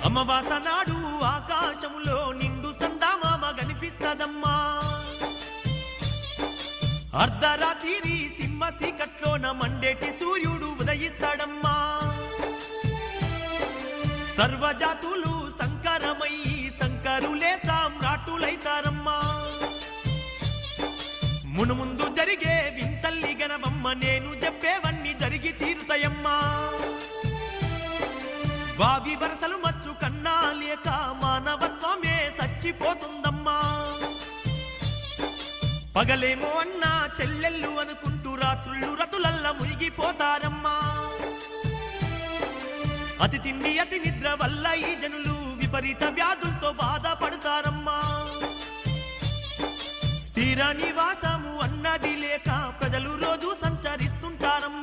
అమావాస నాడు ఆకాశములో నిండు సందామామ కనిపిస్తదమ్మా. అర్ధరాత్రి సింహ సీకట్లోన మండేటి సూర్యుడు ఉదయిస్తాడమ్మా. సర్వజాతులు సంకరమయ్యి శంకరులే సామ్రాటులైతారమ్మా. మునుముందు జరిగే వింతల్లి గనవమ్మ, నేను చెప్పేవన్నీ జరిగి తీరుతాయమ్మా. వావి వరసలు మచ్చు కన్నా లేక మానవత్వమే చచ్చిపోతుందమ్మా. పగలేమో అన్నా చెల్లెళ్ళు అనుకుంటూ రాత్రుళ్ళు రతులల్ల మునిగిపోతారమ్మా. అతి తిండి అతి నిద్ర వల్ల ఈ జనులు విపరీత వ్యాధులతో బాధపడతారమ్మా. స్థిర నివాసము అన్నది లేక ప్రజలు రోజు సంచరిస్తుంటారమ్మా.